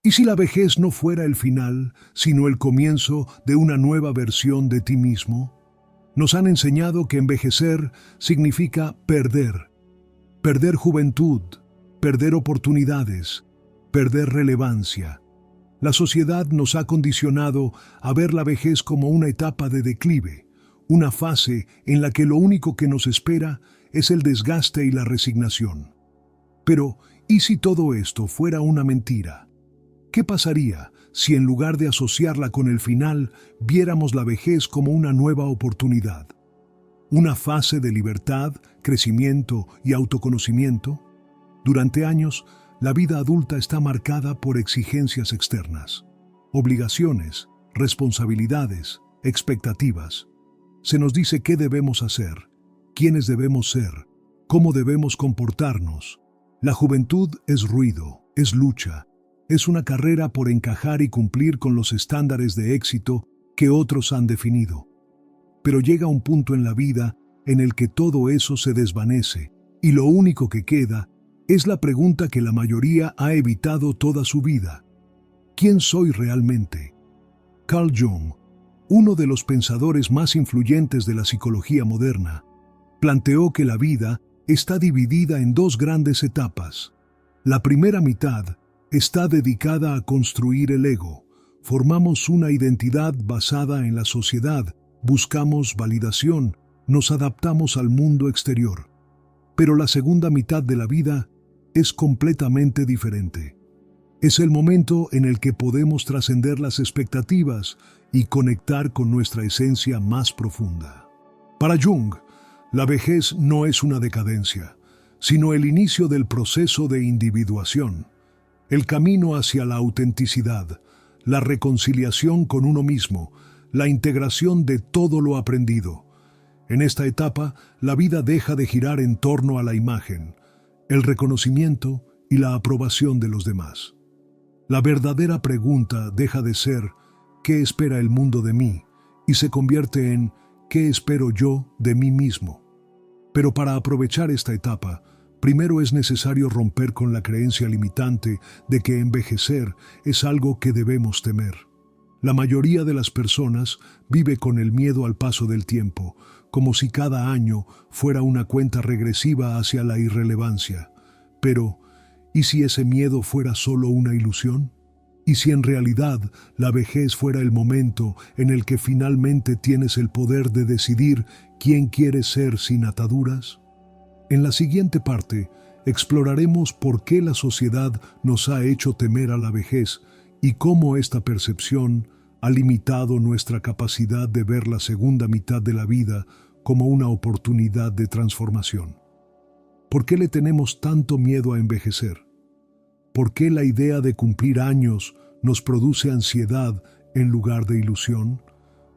¿Y si la vejez no fuera el final, sino el comienzo de una nueva versión de ti mismo? Nos han enseñado que envejecer significa perder. Perder juventud, perder oportunidades, perder relevancia. La sociedad nos ha condicionado a ver la vejez como una etapa de declive, una fase en la que lo único que nos espera es el desgaste y la resignación. Pero, ¿y si todo esto fuera una mentira? ¿Qué pasaría si en lugar de asociarla con el final, viéramos la vejez como una nueva oportunidad? ¿Una fase de libertad, crecimiento y autoconocimiento? Durante años, la vida adulta está marcada por exigencias externas, obligaciones, responsabilidades, expectativas. Se nos dice qué debemos hacer, quiénes debemos ser, cómo debemos comportarnos. La juventud es ruido, es lucha, es una carrera por encajar y cumplir con los estándares de éxito que otros han definido. Pero llega un punto en la vida en el que todo eso se desvanece y lo único que queda es la pregunta que la mayoría ha evitado toda su vida. ¿Quién soy realmente? Carl Jung, uno de los pensadores más influyentes de la psicología moderna, planteó que la vida está dividida en dos grandes etapas. La primera mitad está dedicada a construir el ego. Formamos una identidad basada en la sociedad, buscamos validación, nos adaptamos al mundo exterior. Pero la segunda mitad de la vida es completamente diferente. Es el momento en el que podemos trascender las expectativas y conectar con nuestra esencia más profunda. Para Jung, la vejez no es una decadencia, sino el inicio del proceso de individuación, el camino hacia la autenticidad, la reconciliación con uno mismo, la integración de todo lo aprendido. En esta etapa, la vida deja de girar en torno a la imagen, el reconocimiento y la aprobación de los demás. La verdadera pregunta deja de ser ¿qué espera el mundo de mí? Y se convierte en ¿qué espero yo de mí mismo? Pero para aprovechar esta etapa, primero es necesario romper con la creencia limitante de que envejecer es algo que debemos temer. La mayoría de las personas vive con el miedo al paso del tiempo, como si cada año fuera una cuenta regresiva hacia la irrelevancia. Pero, ¿y si ese miedo fuera solo una ilusión? ¿Y si en realidad la vejez fuera el momento en el que finalmente tienes el poder de decidir quién quieres ser sin ataduras? En la siguiente parte, exploraremos por qué la sociedad nos ha hecho temer a la vejez y cómo esta percepción ha limitado nuestra capacidad de ver la segunda mitad de la vida como una oportunidad de transformación. ¿Por qué le tenemos tanto miedo a envejecer? ¿Por qué la idea de cumplir años nos produce ansiedad en lugar de ilusión?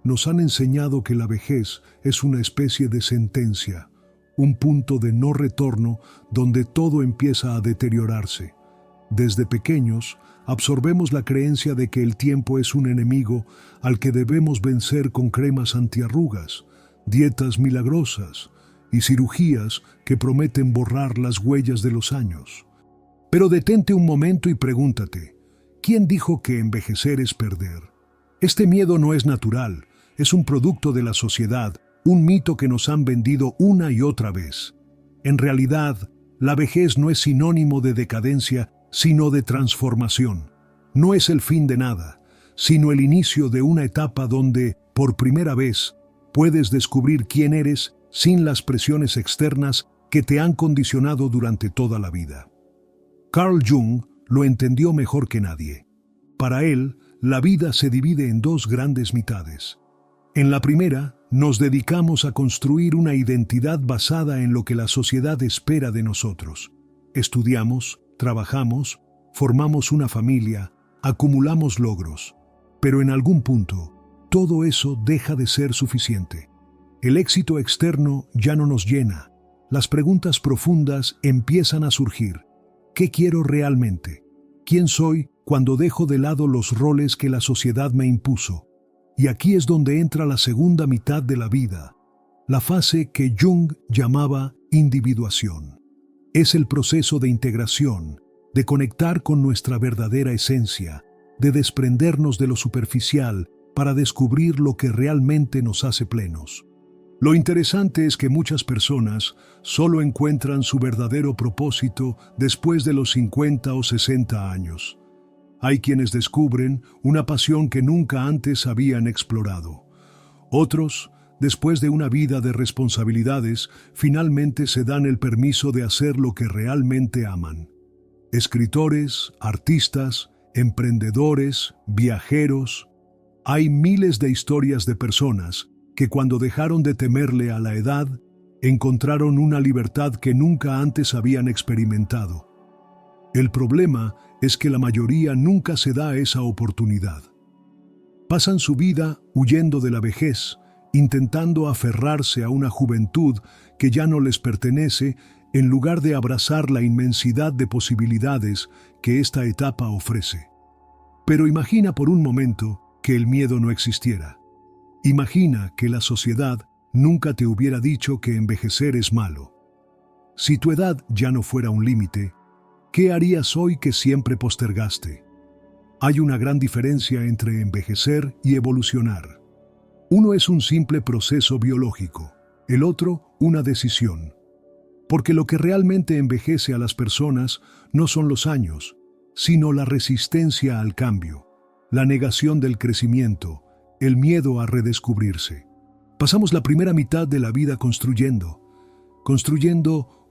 Nos han enseñado que la vejez es una especie de sentencia, un punto de no retorno donde todo empieza a deteriorarse. Desde pequeños, absorbemos la creencia de que el tiempo es un enemigo al que debemos vencer con cremas antiarrugas, dietas milagrosas y cirugías que prometen borrar las huellas de los años. Pero detente un momento y pregúntate, ¿quién dijo que envejecer es perder? Este miedo no es natural, es un producto de la sociedad, un mito que nos han vendido una y otra vez. En realidad, la vejez no es sinónimo de decadencia, sino de transformación. No es el fin de nada, sino el inicio de una etapa donde, por primera vez, puedes descubrir quién eres sin las presiones externas que te han condicionado durante toda la vida. Carl Jung lo entendió mejor que nadie. Para él, la vida se divide en dos grandes mitades. En la primera, nos dedicamos a construir una identidad basada en lo que la sociedad espera de nosotros. Estudiamos, trabajamos, formamos una familia, acumulamos logros. Pero en algún punto, todo eso deja de ser suficiente. El éxito externo ya no nos llena. Las preguntas profundas empiezan a surgir. ¿Qué quiero realmente? ¿Quién soy cuando dejo de lado los roles que la sociedad me impuso? Y aquí es donde entra la segunda mitad de la vida, la fase que Jung llamaba individuación. Es el proceso de integración, de conectar con nuestra verdadera esencia, de desprendernos de lo superficial para descubrir lo que realmente nos hace plenos. Lo interesante es que muchas personas solo encuentran su verdadero propósito después de los 50 o 60 años. Hay quienes descubren una pasión que nunca antes habían explorado. Otros, después de una vida de responsabilidades, finalmente se dan el permiso de hacer lo que realmente aman. Escritores, artistas, emprendedores, viajeros. Hay miles de historias de personas que cuando dejaron de temerle a la edad, encontraron una libertad que nunca antes habían experimentado. El problema es que la mayoría nunca se da esa oportunidad. Pasan su vida huyendo de la vejez, intentando aferrarse a una juventud que ya no les pertenece, en lugar de abrazar la inmensidad de posibilidades que esta etapa ofrece. Pero imagina por un momento que el miedo no existiera. Imagina que la sociedad nunca te hubiera dicho que envejecer es malo. Si tu edad ya no fuera un límite, ¿qué harías hoy que siempre postergaste? Hay una gran diferencia entre envejecer y evolucionar. Uno es un simple proceso biológico, el otro una decisión. Porque lo que realmente envejece a las personas no son los años, sino la resistencia al cambio, la negación del crecimiento, el miedo a redescubrirse. Pasamos la primera mitad de la vida construyendo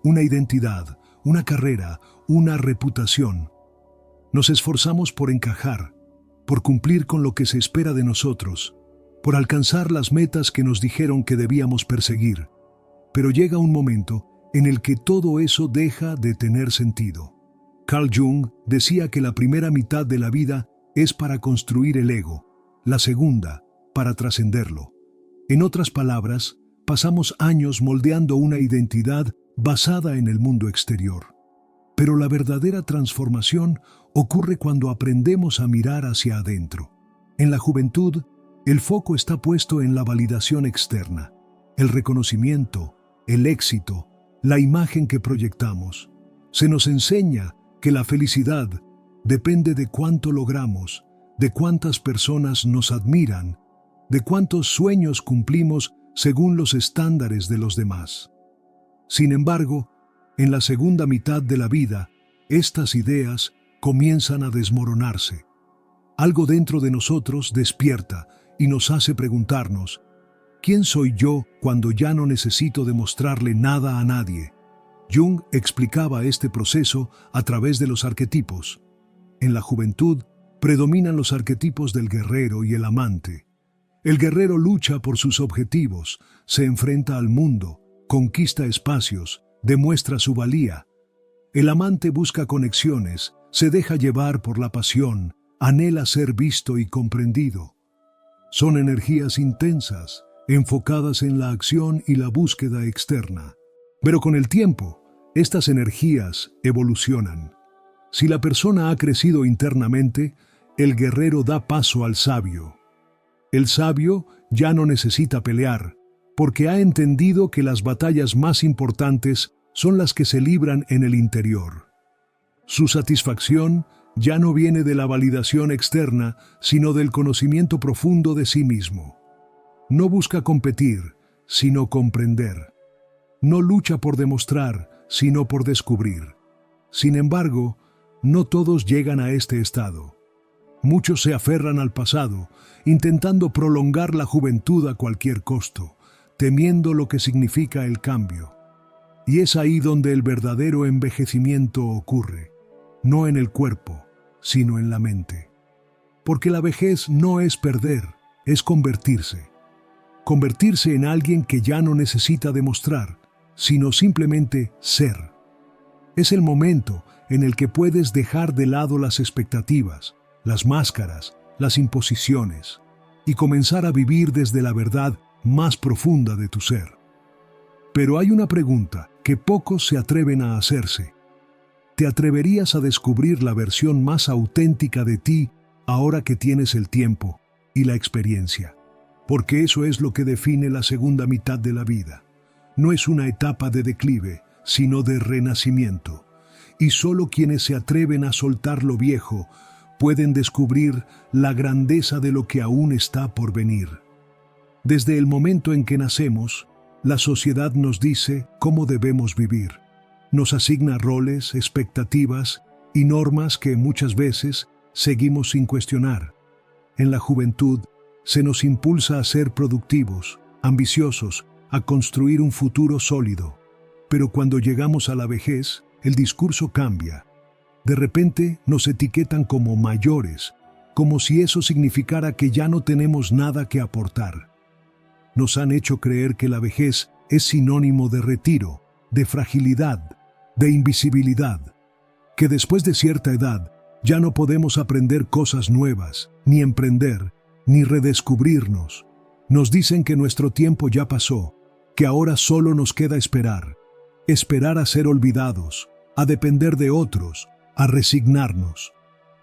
una identidad, una carrera, una reputación. Nos esforzamos por encajar, por cumplir con lo que se espera de nosotros, por alcanzar las metas que nos dijeron que debíamos perseguir. Pero llega un momento en el que todo eso deja de tener sentido. Carl Jung decía que la primera mitad de la vida es para construir el ego, la segunda, para trascenderlo. En otras palabras, pasamos años moldeando una identidad basada en el mundo exterior. Pero la verdadera transformación ocurre cuando aprendemos a mirar hacia adentro. En la juventud, el foco está puesto en la validación externa, el reconocimiento, el éxito, la imagen que proyectamos. Se nos enseña que la felicidad depende de cuánto logramos, de cuántas personas nos admiran, de cuántos sueños cumplimos según los estándares de los demás. Sin embargo, en la segunda mitad de la vida, estas ideas comienzan a desmoronarse. Algo dentro de nosotros despierta y nos hace preguntarnos, ¿quién soy yo cuando ya no necesito demostrarle nada a nadie? Jung explicaba este proceso a través de los arquetipos. En la juventud predominan los arquetipos del guerrero y el amante. El guerrero lucha por sus objetivos, se enfrenta al mundo, conquista espacios, demuestra su valía. El amante busca conexiones, se deja llevar por la pasión, anhela ser visto y comprendido. Son energías intensas, enfocadas en la acción y la búsqueda externa. Pero con el tiempo, estas energías evolucionan. Si la persona ha crecido internamente, el guerrero da paso al sabio. El sabio ya no necesita pelear, porque ha entendido que las batallas más importantes son las que se libran en el interior. Su satisfacción ya no viene de la validación externa, sino del conocimiento profundo de sí mismo. No busca competir, sino comprender. No lucha por demostrar, sino por descubrir. Sin embargo, no todos llegan a este estado. Muchos se aferran al pasado, intentando prolongar la juventud a cualquier costo, temiendo lo que significa el cambio. Y es ahí donde el verdadero envejecimiento ocurre, no en el cuerpo, sino en la mente. Porque la vejez no es perder, es convertirse. Convertirse en alguien que ya no necesita demostrar, sino simplemente ser. Es el momento en el que puedes dejar de lado las expectativas, las máscaras, las imposiciones, y comenzar a vivir desde la verdad más profunda de tu ser. Pero hay una pregunta que pocos se atreven a hacerse. ¿Te atreverías a descubrir la versión más auténtica de ti ahora que tienes el tiempo y la experiencia? Porque eso es lo que define la segunda mitad de la vida. No es una etapa de declive, sino de renacimiento. y solo quienes se atreven a soltar lo viejo pueden descubrir la grandeza de lo que aún está por venir. Desde el momento en que nacemos, la sociedad nos dice cómo debemos vivir. Nos asigna roles, expectativas y normas que muchas veces seguimos sin cuestionar. En la juventud, se nos impulsa a ser productivos, ambiciosos, a construir un futuro sólido. Pero cuando llegamos a la vejez, el discurso cambia. De repente nos etiquetan como mayores, como si eso significara que ya no tenemos nada que aportar. Nos han hecho creer que la vejez es sinónimo de retiro, de fragilidad, de invisibilidad, que después de cierta edad ya no podemos aprender cosas nuevas, ni emprender, ni redescubrirnos. Nos dicen que nuestro tiempo ya pasó, que ahora solo nos queda esperar a ser olvidados, a depender de otros, a resignarnos.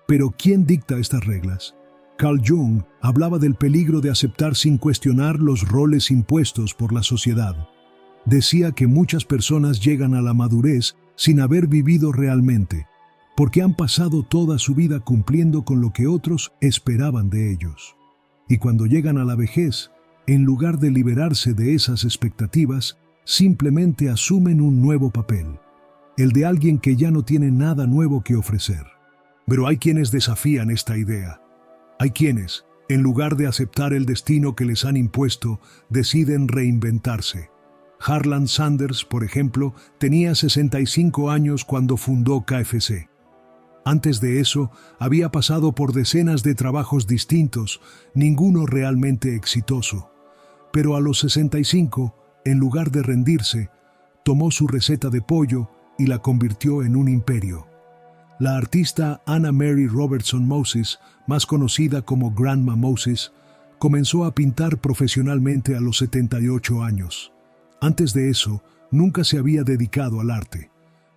Pero ¿quién dicta estas reglas? Carl Jung hablaba del peligro de aceptar sin cuestionar los roles impuestos por la sociedad. Decía que muchas personas llegan a la madurez sin haber vivido realmente, porque han pasado toda su vida cumpliendo con lo que otros esperaban de ellos. Y cuando llegan a la vejez, en lugar de liberarse de esas expectativas, simplemente asumen un nuevo papel, el de alguien que ya no tiene nada nuevo que ofrecer. Pero hay quienes desafían esta idea. Hay quienes, en lugar de aceptar el destino que les han impuesto, deciden reinventarse. Harlan Sanders, por ejemplo, tenía 65 años cuando fundó KFC. Antes de eso, había pasado por decenas de trabajos distintos, ninguno realmente exitoso. Pero a los 65, en lugar de rendirse, tomó su receta de pollo y la convirtió en un imperio. La artista Anna Mary Robertson Moses, más conocida como Grandma Moses, comenzó a pintar profesionalmente a los 78 años. Antes de eso, nunca se había dedicado al arte.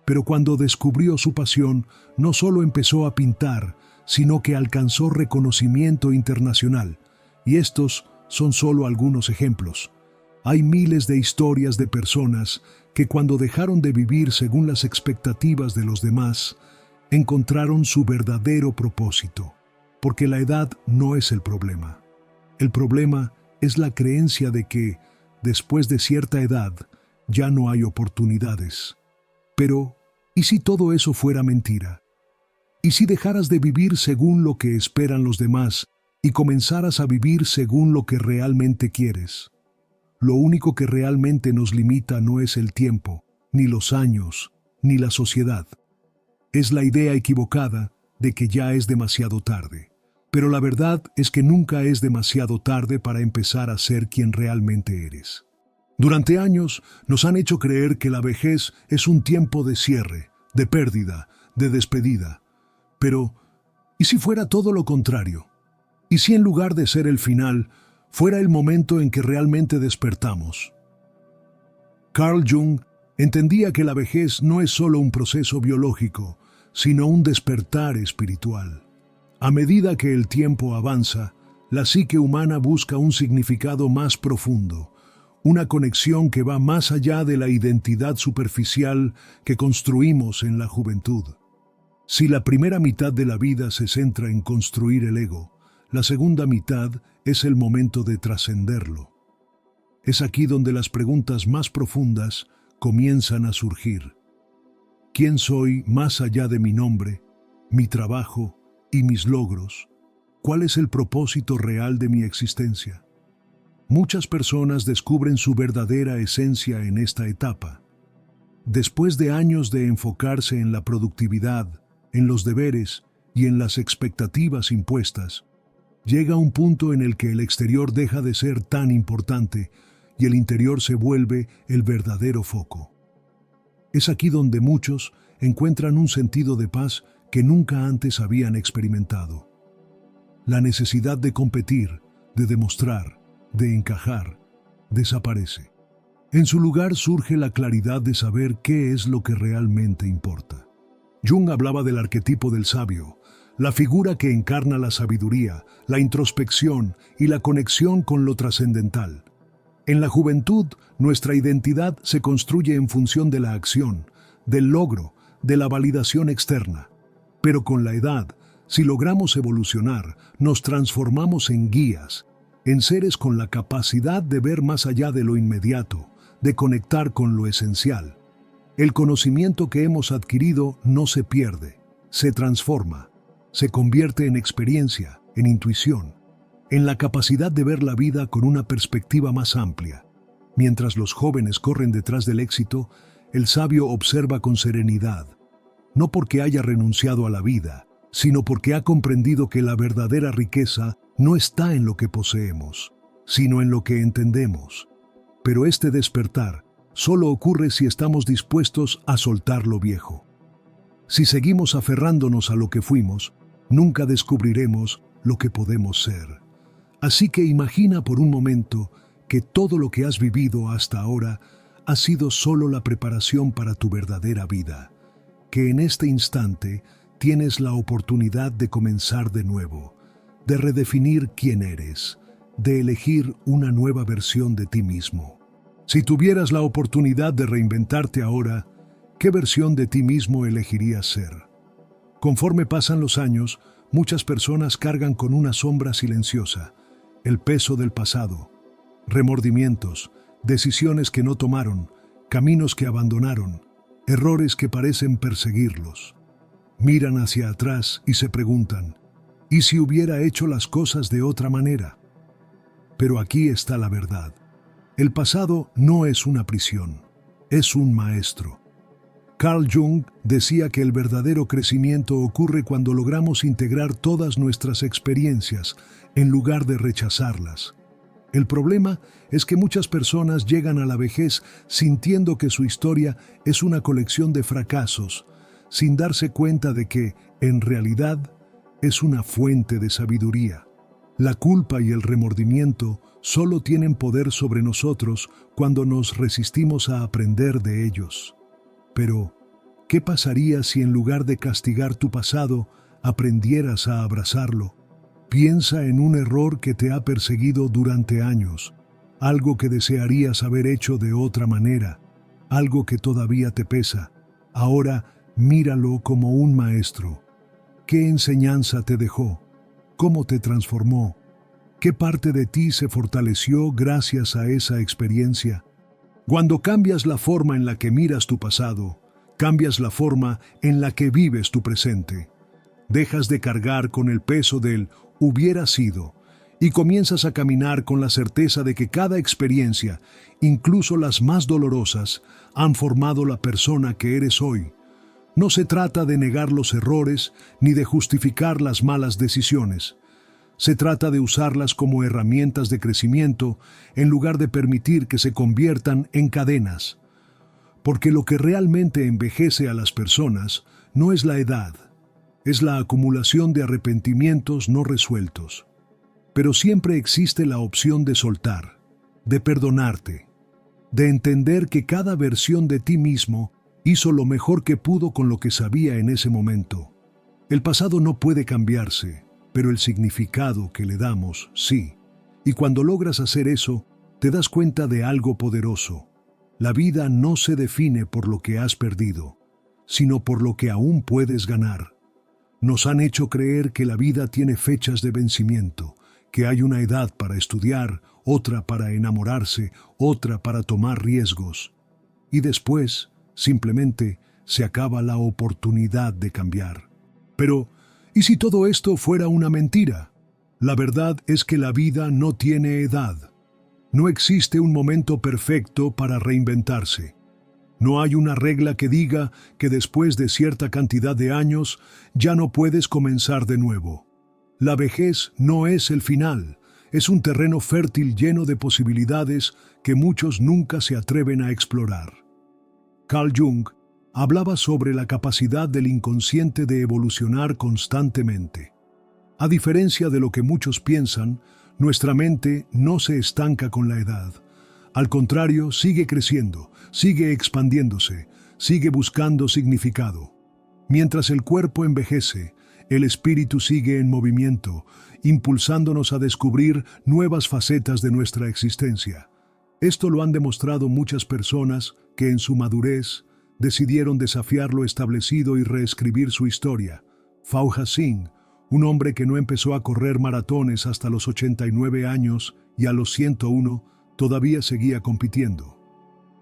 Pero cuando descubrió su pasión, no solo empezó a pintar, sino que alcanzó reconocimiento internacional. Y estos son solo algunos ejemplos. Hay miles de historias de personas que cuando dejaron de vivir según las expectativas de los demás, encontraron su verdadero propósito. Porque la edad no es el problema. El problema es la creencia de que, después de cierta edad, ya no hay oportunidades. Pero, ¿y si todo eso fuera mentira? ¿Y si dejaras de vivir según lo que esperan los demás y comenzaras a vivir según lo que realmente quieres? Lo único que realmente nos limita no es el tiempo, ni los años, ni la sociedad. Es la idea equivocada de que ya es demasiado tarde. Pero la verdad es que nunca es demasiado tarde para empezar a ser quien realmente eres. Durante años nos han hecho creer que la vejez es un tiempo de cierre, de pérdida, de despedida. Pero, ¿y si fuera todo lo contrario? ¿Y si en lugar de ser el final, fuera el momento en que realmente despertamos? Carl Jung entendía que la vejez no es solo un proceso biológico, sino un despertar espiritual. A medida que el tiempo avanza, la psique humana busca un significado más profundo, una conexión que va más allá de la identidad superficial que construimos en la juventud. Si la primera mitad de la vida se centra en construir el ego, la segunda mitad es el momento de trascenderlo. Es aquí donde las preguntas más profundas comienzan a surgir. ¿Quién soy más allá de mi nombre, mi trabajo y mis logros? ¿Cuál es el propósito real de mi existencia? Muchas personas descubren su verdadera esencia en esta etapa. Después de años de enfocarse en la productividad, en los deberes y en las expectativas impuestas, llega un punto en el que el exterior deja de ser tan importante y el interior se vuelve el verdadero foco. Es aquí donde muchos encuentran un sentido de paz que nunca antes habían experimentado. La necesidad de competir, de demostrar, de encajar, desaparece. En su lugar surge la claridad de saber qué es lo que realmente importa. Jung hablaba del arquetipo del sabio, la figura que encarna la sabiduría, la introspección y la conexión con lo trascendental. En la juventud, nuestra identidad se construye en función de la acción, del logro, de la validación externa. Pero con la edad, si logramos evolucionar, nos transformamos en guías, en seres con la capacidad de ver más allá de lo inmediato, de conectar con lo esencial. El conocimiento que hemos adquirido no se pierde, se transforma, se convierte en experiencia, en intuición, en la capacidad de ver la vida con una perspectiva más amplia. Mientras los jóvenes corren detrás del éxito, el sabio observa con serenidad, no porque haya renunciado a la vida, sino porque ha comprendido que la verdadera riqueza no está en lo que poseemos, sino en lo que entendemos. Pero este despertar solo ocurre si estamos dispuestos a soltar lo viejo. Si seguimos aferrándonos a lo que fuimos, nunca descubriremos lo que podemos ser. Así que imagina por un momento que todo lo que has vivido hasta ahora ha sido solo la preparación para tu verdadera vida, que en este instante tienes la oportunidad de comenzar de nuevo, de redefinir quién eres, de elegir una nueva versión de ti mismo. Si tuvieras la oportunidad de reinventarte ahora, ¿qué versión de ti mismo elegirías ser? Conforme pasan los años, muchas personas cargan con una sombra silenciosa, el peso del pasado, remordimientos, decisiones que no tomaron, caminos que abandonaron, errores que parecen perseguirlos. Miran hacia atrás y se preguntan, ¿y si hubiera hecho las cosas de otra manera? Pero aquí está la verdad. El pasado no es una prisión, es un maestro. Carl Jung decía que el verdadero crecimiento ocurre cuando logramos integrar todas nuestras experiencias en lugar de rechazarlas. El problema es que muchas personas llegan a la vejez sintiendo que su historia es una colección de fracasos, sin darse cuenta de que, en realidad, es una fuente de sabiduría. La culpa y el remordimiento solo tienen poder sobre nosotros cuando nos resistimos a aprender de ellos. Pero, ¿qué pasaría si en lugar de castigar tu pasado, aprendieras a abrazarlo? Piensa en un error que te ha perseguido durante años, algo que desearías haber hecho de otra manera, algo que todavía te pesa. Ahora, míralo como un maestro. ¿Qué enseñanza te dejó? ¿Cómo te transformó? ¿Qué parte de ti se fortaleció gracias a esa experiencia? Cuando cambias la forma en la que miras tu pasado, cambias la forma en la que vives tu presente. Dejas de cargar con el peso del hubiera sido y comienzas a caminar con la certeza de que cada experiencia, incluso las más dolorosas, han formado la persona que eres hoy. No se trata de negar los errores ni de justificar las malas decisiones. Se trata de usarlas como herramientas de crecimiento en lugar de permitir que se conviertan en cadenas. Porque lo que realmente envejece a las personas no es la edad, es la acumulación de arrepentimientos no resueltos. Pero siempre existe la opción de soltar, de perdonarte, de entender que cada versión de ti mismo hizo lo mejor que pudo con lo que sabía en ese momento. El pasado no puede cambiarse, pero el significado que le damos, sí. Y cuando logras hacer eso, te das cuenta de algo poderoso. La vida no se define por lo que has perdido, sino por lo que aún puedes ganar. Nos han hecho creer que la vida tiene fechas de vencimiento, que hay una edad para estudiar, otra para enamorarse, otra para tomar riesgos. Y después, simplemente, se acaba la oportunidad de cambiar. Pero, ¿y si todo esto fuera una mentira? La verdad es que la vida no tiene edad. No existe un momento perfecto para reinventarse. No hay una regla que diga que después de cierta cantidad de años ya no puedes comenzar de nuevo. La vejez no es el final, es un terreno fértil lleno de posibilidades que muchos nunca se atreven a explorar. Carl Jung hablaba sobre la capacidad del inconsciente de evolucionar constantemente. A diferencia de lo que muchos piensan, nuestra mente no se estanca con la edad. Al contrario, sigue creciendo, sigue expandiéndose, sigue buscando significado. Mientras el cuerpo envejece, el espíritu sigue en movimiento, impulsándonos a descubrir nuevas facetas de nuestra existencia. Esto lo han demostrado muchas personas que en su madurez decidieron desafiar lo establecido y reescribir su historia. Fauja Singh, un hombre que no empezó a correr maratones hasta los 89 años y a los 101 todavía seguía compitiendo.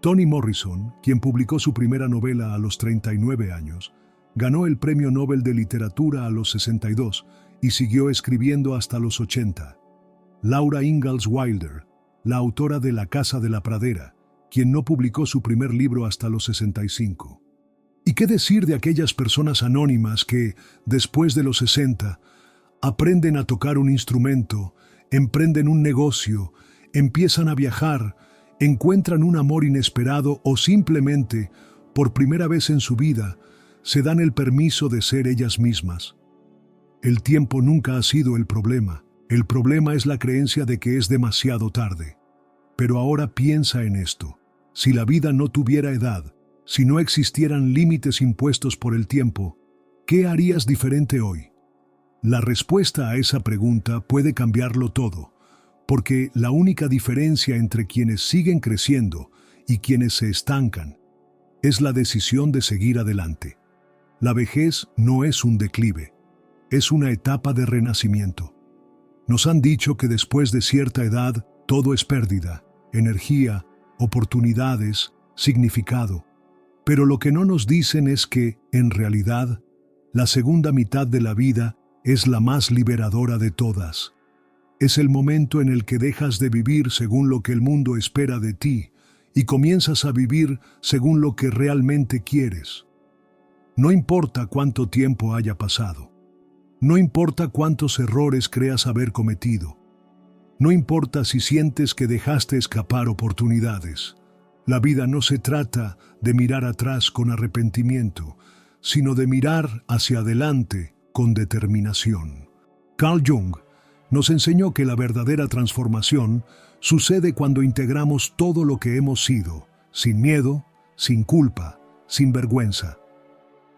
Toni Morrison, quien publicó su primera novela a los 39 años, ganó el Premio Nobel de Literatura a los 62 y siguió escribiendo hasta los 80. Laura Ingalls Wilder, la autora de La Casa de la Pradera, quien no publicó su primer libro hasta los 65. ¿Y qué decir de aquellas personas anónimas que, después de los 60, aprenden a tocar un instrumento, emprenden un negocio, empiezan a viajar, encuentran un amor inesperado o simplemente, por primera vez en su vida, se dan el permiso de ser ellas mismas? El tiempo nunca ha sido el problema es la creencia de que es demasiado tarde. Pero ahora piensa en esto: si la vida no tuviera edad, si no existieran límites impuestos por el tiempo, ¿qué harías diferente hoy? La respuesta a esa pregunta puede cambiarlo todo, porque la única diferencia entre quienes siguen creciendo y quienes se estancan es la decisión de seguir adelante. La vejez no es un declive, es una etapa de renacimiento. Nos han dicho que después de cierta edad todo es pérdida, energía, oportunidades, significado. Pero lo que no nos dicen es que, en realidad, la segunda mitad de la vida es la más liberadora de todas. Es el momento en el que dejas de vivir según lo que el mundo espera de ti y comienzas a vivir según lo que realmente quieres. No importa cuánto tiempo haya pasado. No importa cuántos errores creas haber cometido. No importa si sientes que dejaste escapar oportunidades. La vida no se trata de mirar atrás con arrepentimiento, sino de mirar hacia adelante con determinación. Carl Jung nos enseñó que la verdadera transformación sucede cuando integramos todo lo que hemos sido, sin miedo, sin culpa, sin vergüenza.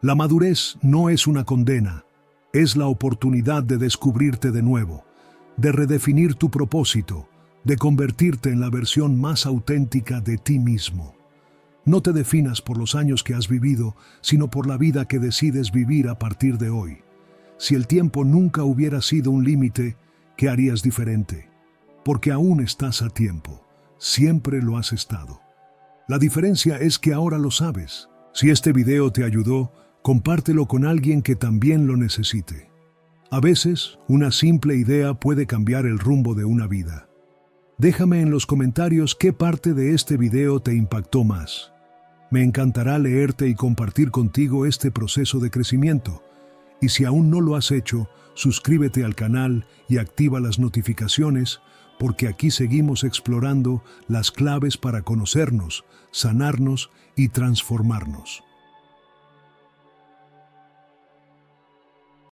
La madurez no es una condena, es la oportunidad de descubrirte de nuevo, de redefinir tu propósito, de convertirte en la versión más auténtica de ti mismo. No te definas por los años que has vivido, sino por la vida que decides vivir a partir de hoy. Si el tiempo nunca hubiera sido un límite, ¿qué harías diferente? Porque aún estás a tiempo. Siempre lo has estado. La diferencia es que ahora lo sabes. Si este video te ayudó, compártelo con alguien que también lo necesite. A veces, una simple idea puede cambiar el rumbo de una vida. Déjame en los comentarios qué parte de este video te impactó más. Me encantará leerte y compartir contigo este proceso de crecimiento. Y si aún no lo has hecho, suscríbete al canal y activa las notificaciones, porque aquí seguimos explorando las claves para conocernos, sanarnos y transformarnos.